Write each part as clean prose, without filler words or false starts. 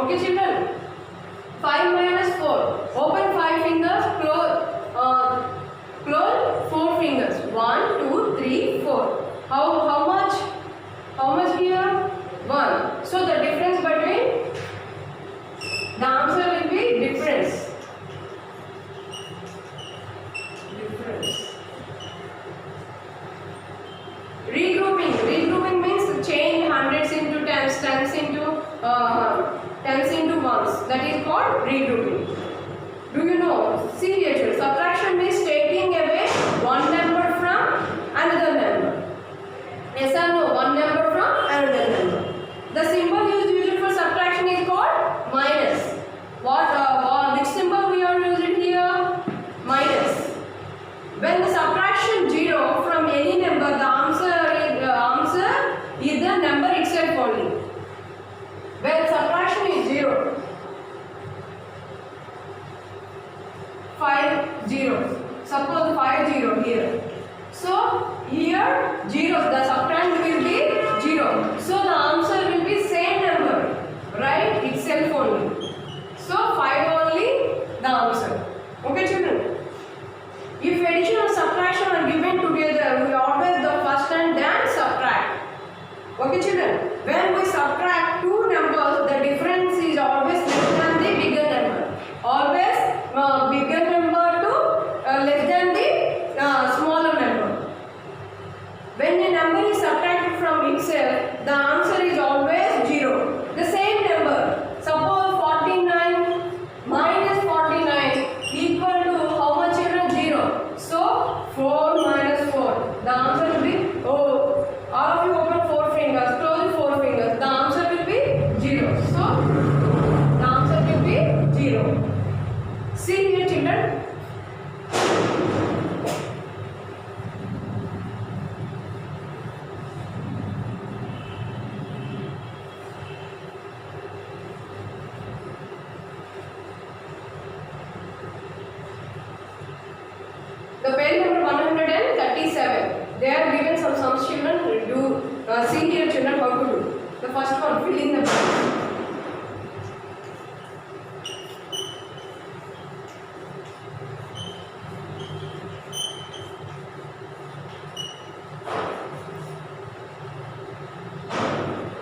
Okay children, 5 minus 4. Open 5 fingers, close 4 fingers. 1, 2, 3, 4. How much? How much here? 1. So the difference between, the answer will be difference. Regrouping means change hundreds into tens, tens into ones. That is called regrouping. Do you know? See here, children. Subtraction means taking away one number from another number. Yes or no? One number from another number. The symbol used for subtraction is called minus. Which symbol we are using here? Minus. When the subtraction 0 from any number, the answer is the number itself only. When subtraction is 0, 5 zeros. Suppose 5 0 here. So here zeros, the subtrahend will be 0. So the answer will be same number, right? Itself only. So 5 only the answer. Okay children? If addition or subtraction are given together, we always the first and then subtract. Okay children? When we subtract two numbers, the difference is always less than the bigger number. Always bigger number to less than the smaller number. When a number is subtracted from itself, the answer is always 0. The same number, suppose 49 minus 49 equal to how much children? 0. So 4 minus 4. The answer will be, all of you open 4 fingers, close 4 fingers. The answer will be 0. So the answer will be 0. See here children. The page number 137. They are given some sums children. Do see here children how to do. The first one, fill in the blank.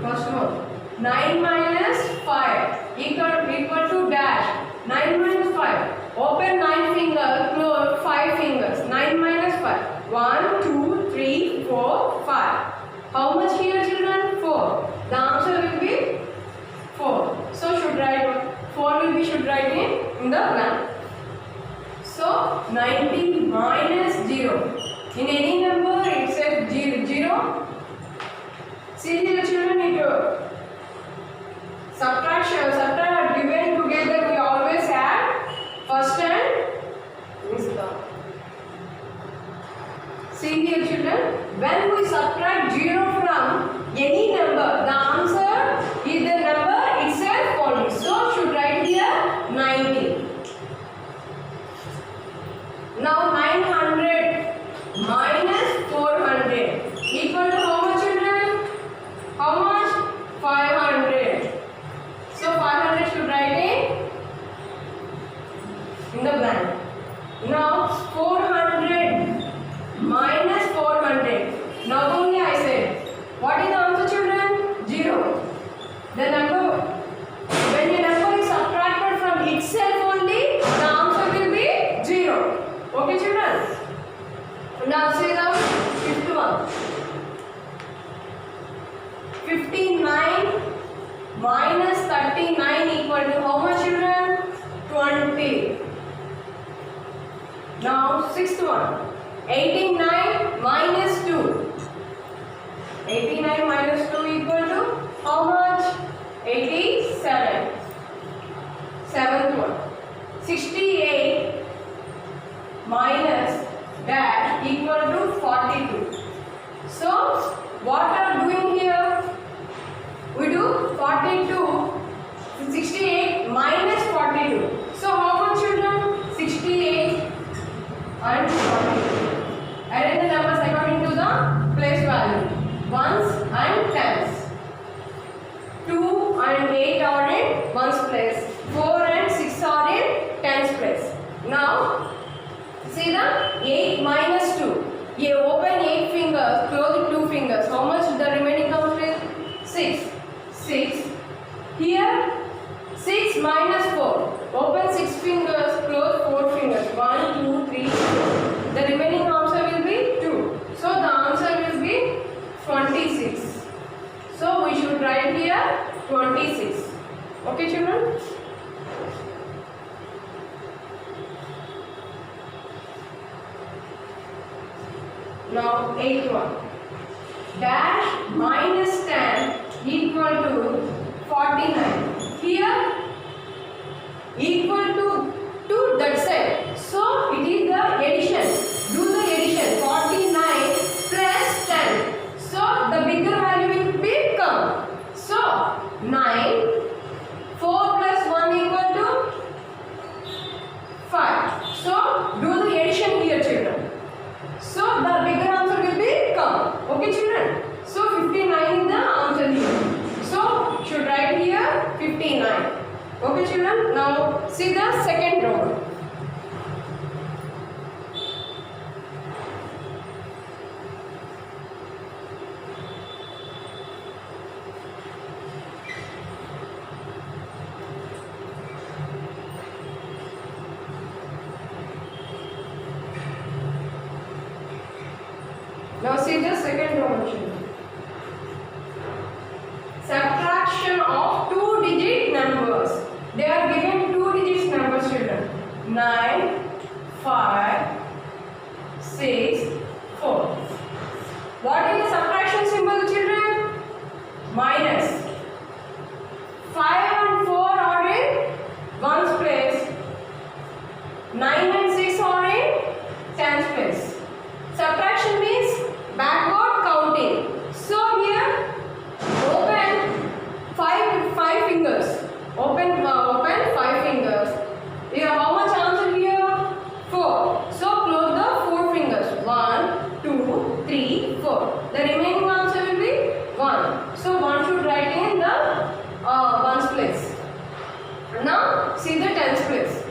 First one, 9 minus 5 equal to dash. 9 minus 5. Open 9 fingers, close 5 fingers. 9 minus 5. 1, 2, 3, 4, 5. How much here children? 4. The answer will be 4. So should write 4 will be should write in the blank. So 90 minus 0. In any number it says 0. See here children, subtract given together we always add first and see here children, when we subtract 0 from any number, the answer is the number itself only. So should write here 90. Now 900 minus 400 equal to how much children? How much? 500. So 500 should write in the blank. Now 400 minus 400. Now only I said, what is the answer children? 0. The number, when a number is subtracted from itself only, the answer will be 0. Okay children? Now say the fifth one. 59 minus 39 equal to how much children? 20. Now sixth one. 89 minus 2. 89 minus 2 equal to how much? 87. Seventh one. 68 minus dash equal to 42. So what are doing here? We do 42, 68 minus 42. So how much children? 68 and 42. Arrange the numbers according to the place value. Ones and tens. 2 and 8 are in ones place. 4 and 6 are in tens place. Now, see the 8 minus 2. You open 8 fingers, close 2 fingers. How much the remaining comes with? 6. 6. Here, 6 minus 4. Open 6 fingers, close 4 fingers. 1, 2, 3, 4. The remaining answer will be 2. So the answer will be 26. So we should write here 26. Okay, children? Now 81. Dash minus 10 equal to 49. Here equal to that side. So it is the addition. Do the addition. 49 plus 10. So the bigger value will become. So 9. 4 plus 1 equal to 5. So do the addition here, children. So the bigger answer will become. Okay, children. So 59 is the answer here. So should write here 59. Okay, children. Now see the second row. Now see the second row, children. Subtraction of 2-digit numbers. They are given 2-digit numbers, children. 9, 5, 6, 4. What is the subtraction symbol, children? Minus. 5 and 4 are in ones place. 9 and 6 are in tens place. Subtraction means backward counting. So here open 5 fingers. Open 5 fingers. Here how much answer here? 4. So close the 4 fingers. 1, 2, 3, 4. The remaining answer will be 1. So 1 should write in the ones place. Now see the tens place.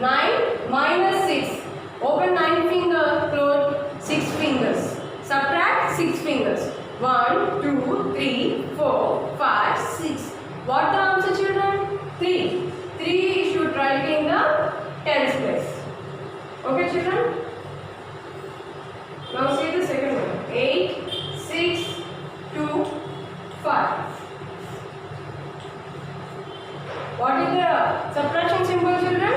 9 minus 6. Open 9 fingers, close 6 fingers. Subtract 6 fingers. 1, 2, 3, 4, 5, 6. What the answer, children? 3. 3 should write in the tens place. Okay, children? Now see the second one. 8, 6, 2, 5. What is the subtraction symbol, children?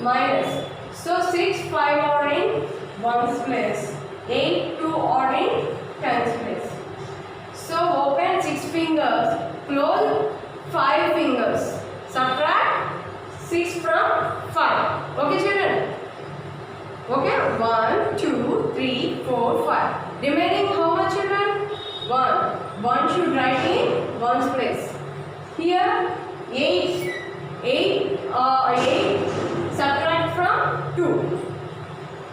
Minus. So 6, 5 are in ones place. 8, 2 are in tens place. So open 6 fingers, close 5 fingers. Subtract 6 from 5. Okay, children? Okay, 1, 2, 3, 4, 5. Remaining how much, children? 1. 1 should write in ones place. Here 8. 8 subtract from 2.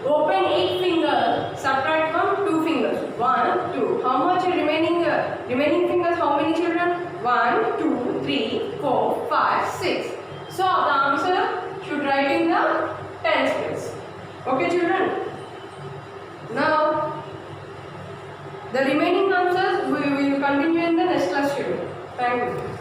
Open 8 fingers, subtract from 2 fingers. 1, 2. How much remaining fingers? How many, children? 1, 2, 3, 4, 5, 6. So the answer should write in the tens place. Okay, children? Now the remaining answers we will continue in the next class, children. Thank you.